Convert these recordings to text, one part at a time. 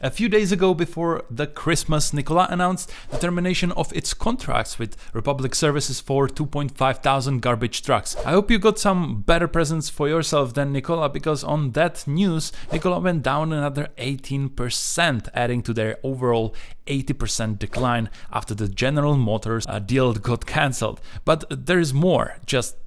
A few days ago, before the Christmas, Nikola announced the termination of its contracts with Republic Services for 2,500 garbage trucks. I hope you got some better presents for yourself than Nikola, because on that news, Nikola went down another 18%, adding to their overall 80% decline after the General Motors deal got cancelled. But there is more, just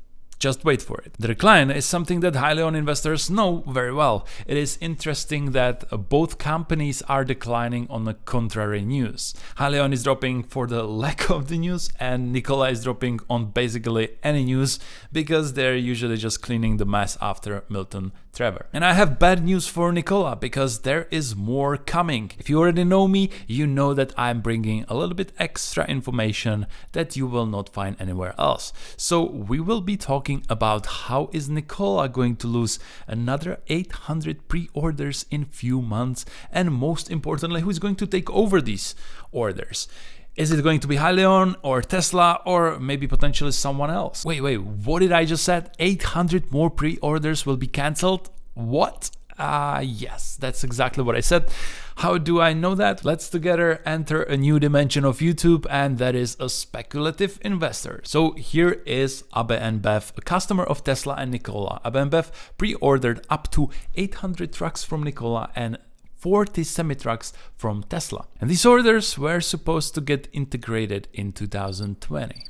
wait for it. The decline is something that Hyliion investors know very well. It is interesting that both companies are declining on the contrary news. Hyliion is dropping for the lack of the news, and Nikola is dropping on basically any news because they're usually just cleaning the mess after Milton Trevor. And I have bad news for Nikola, because there is more coming. If you already know me, you know that I'm bringing a little bit extra information that you will not find anywhere else. So we will be talking about how is Nikola going to lose another 800 pre-orders in few months, and most importantly, who is going to take over these orders. Is it going to be Hyliion or Tesla, or maybe potentially someone else? Wait, what did I just said? 800 more pre-orders will be cancelled? What? Yes, that's exactly what I said. How do I know that? Let's together enter a new dimension of YouTube, and that is a speculative investor. So here is AB InBev, a customer of Tesla and Nikola. AB InBev pre-ordered up to 800 trucks from Nikola and 40 semi-trucks from Tesla. And these orders were supposed to get integrated in 2020.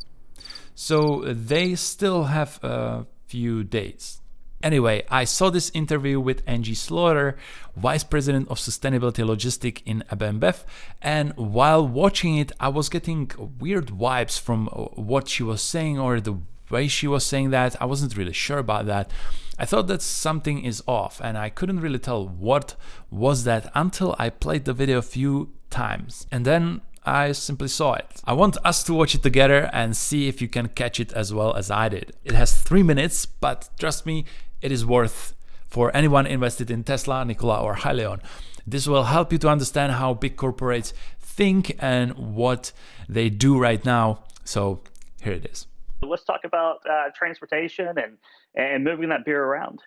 So they still have a few days. Anyway, I saw this interview with Angie Slaughter, Vice President of Sustainability Logistics in AB InBev, and while watching it, I was getting weird vibes from what she was saying, or the way she was saying that. I wasn't really sure about that. I thought that something is off, and I couldn't really tell what was that until I played the video a few times. And then I simply saw it. I want us to watch it together and see if you can catch it as well as I did. It has 3 minutes, but trust me, it is worth for anyone invested in Tesla, Nikola or Hyliion. This will help you to understand how big corporates think and what they do right now. So here it is. Let's talk about transportation and moving that beer around.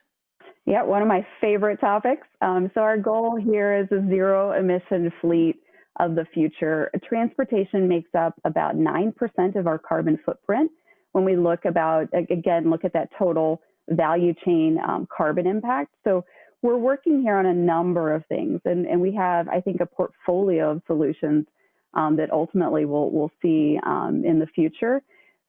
Yeah, one of my favorite topics. So our goal here is a zero emission fleet of the future. Transportation makes up about 9% of our carbon footprint when we look at that total value chain carbon impact. So we're working here on a number of things, and we have, I think, a portfolio of solutions that ultimately we'll see in the future.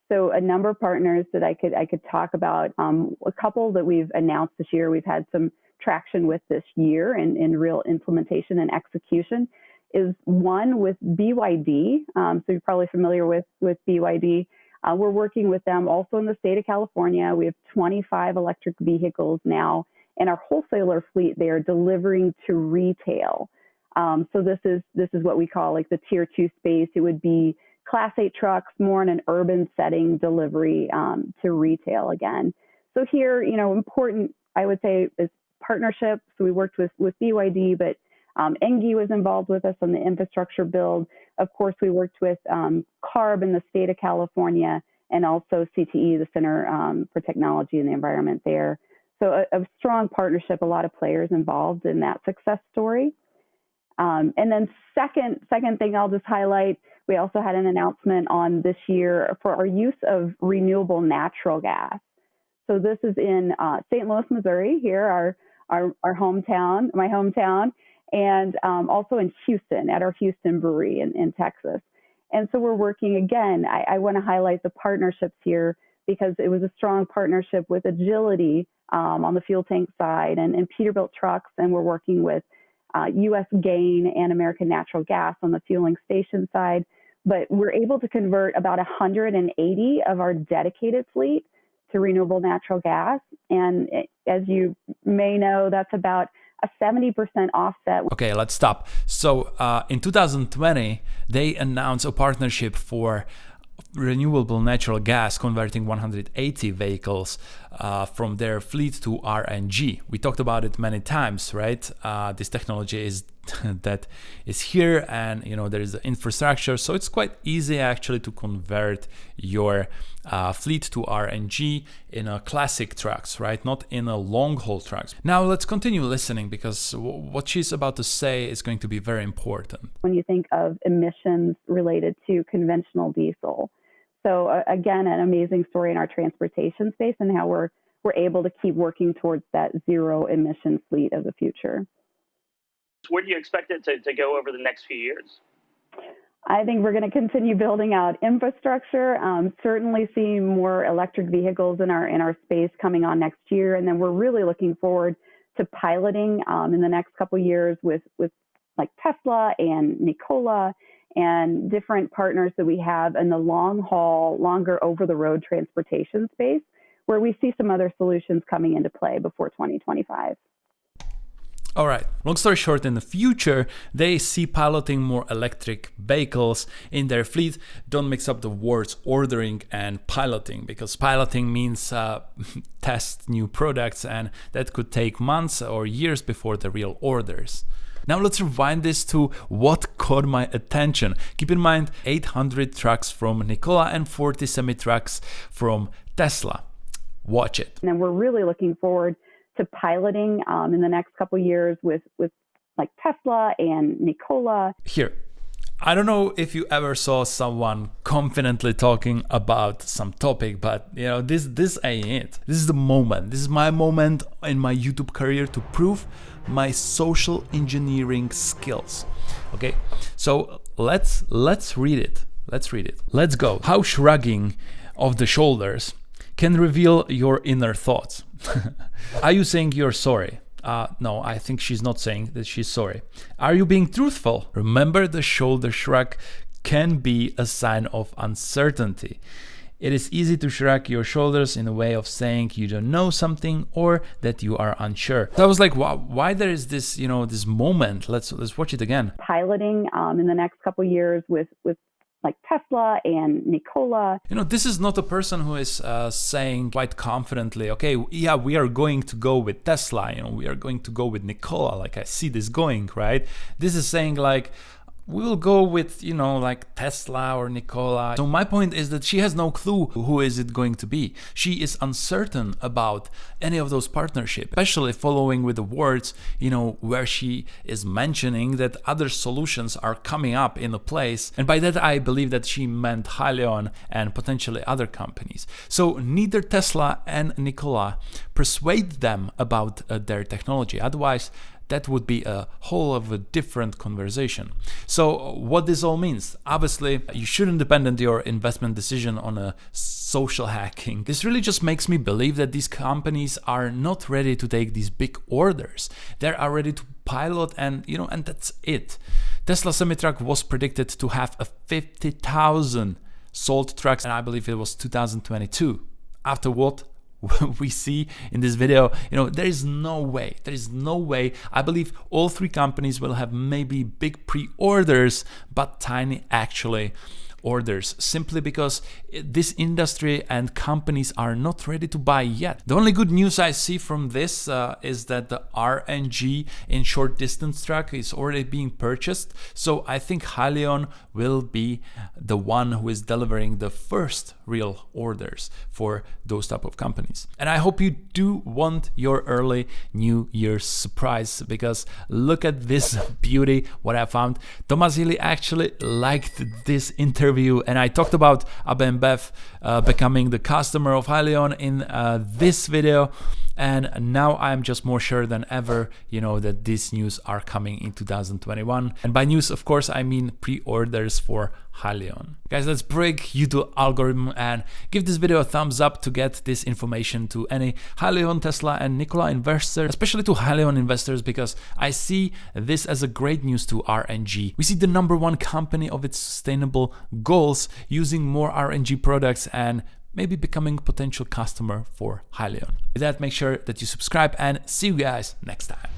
So a number of partners that I could talk about. A couple that we've announced this year, we've had some traction with this year in real implementation and execution, is one with BYD. So you're probably familiar with BYD. We're working with them also in the state of California. We have 25 electric vehicles now, and our wholesaler fleet, they are delivering to retail. So this is what we call like the tier 2 space. It would be Class 8 trucks, more in an urban setting, delivery to retail again. So here, important, I would say, is partnership. So we worked with BYD, but Engie was involved with us on the infrastructure build. Of course, we worked with CARB in the state of California, and also CTE, the Center for Technology and the Environment there. So a strong partnership, a lot of players involved in that success story. And then second thing I'll just highlight, we also had an announcement on this year for our use of renewable natural gas. So this is in St. Louis, Missouri, here, our hometown, my hometown, and also in Houston at our Houston brewery in Texas. And so we're working, again, I want to highlight the partnerships here because it was a strong partnership with Agility on the fuel tank side and Peterbilt trucks, and we're working with U.S. Gain and American Natural Gas on the fueling station side. But we're able to convert about 180 of our dedicated fleet to renewable natural gas. And as you may know, that's about a 70% offset. Okay, let's stop. So in 2020, they announced a partnership for renewable natural gas, converting 180 vehicles from their fleet to RNG. We talked about it many times, right? This technology is that is here, and there is the infrastructure, so it's quite easy actually to convert your fleet to RNG in a classic trucks, right? Not in a long haul trucks. Now let's continue listening, because what she's about to say is going to be very important. When you think of emissions related to conventional diesel, so again, an amazing story in our transportation space and how we're able to keep working towards that zero emission fleet of the future. Where do you expect it to go over the next few years? I think we're going to continue building out infrastructure, certainly seeing more electric vehicles in our space coming on next year. And then we're really looking forward to piloting in the next couple of years with like Tesla and Nikola and different partners that we have in the long haul, longer over the road transportation space, where we see some other solutions coming into play before 2025. All right, long story short, in the future, they see piloting more electric vehicles in their fleet. Don't mix up the words ordering and piloting, because piloting means test new products, and that could take months or years before the real orders. Now let's rewind this to what caught my attention. Keep in mind 800 trucks from Nikola and 40 semi-trucks from Tesla. Watch it. And we're really looking forward to piloting in the next couple of years with like Tesla and Nikola. Here, I don't know if you ever saw someone confidently talking about some topic, but this ain't it. This is the moment. This is my moment in my YouTube career to prove my social engineering skills. Okay, so let's read it. Let's go. How shrugging of the shoulders can reveal your inner thoughts. Are you saying you're sorry? No, I think she's not saying that she's sorry. Are you being truthful? Remember, the shoulder shrug can be a sign of uncertainty. It is easy to shrug your shoulders in a way of saying you don't know something or that you are unsure. So I was like, why there is this, this moment? Let's watch it again. Piloting in the next couple of years with like Tesla and Nikola. This is not a person who is saying quite confidently, okay, yeah, we are going to go with Tesla, we are going to go with Nikola, like I see this going, right? This is saying like, we will go with, like Tesla or Nikola. So my point is that she has no clue who is it going to be. She is uncertain about any of those partnerships, especially following with the words, where she is mentioning that other solutions are coming up in a place. And by that, I believe that she meant Hyliion and potentially other companies. So neither Tesla and Nikola persuade them about their technology. Otherwise, that would be a whole of a different conversation. So what this all means? Obviously, you shouldn't depend your investment decision on a social hacking. This really just makes me believe that these companies are not ready to take these big orders. They are ready to pilot and that's it. Tesla semi-truck was predicted to have a 50,000 sold trucks, and I believe it was 2022. After what we see in this video, there is no way. I believe all three companies will have maybe big pre-orders, but tiny actually orders, simply because this industry and companies are not ready to buy yet. The only good news I see from this is that the RNG in short distance truck is already being purchased. So I think Hyliion will be the one who is delivering the first real orders for those type of companies. And I hope you do want your early New Year's surprise, because look at this beauty, what I found. Thomas Healy actually liked this interview, and I talked about AB InBev becoming the customer of Hyliion in this video. And now I'm just more sure than ever, that these news are coming in 2021. And by news, of course, I mean pre-orders for Hyliion. Guys, let's break YouTube algorithm and give this video a thumbs up to get this information to any Hyliion, Tesla and Nikola investors, especially to Hyliion investors, because I see this as a great news to RNG. We see the #1 company of its sustainable goals using more RNG products and maybe becoming a potential customer for Hyliion. With that, make sure that you subscribe and see you guys next time.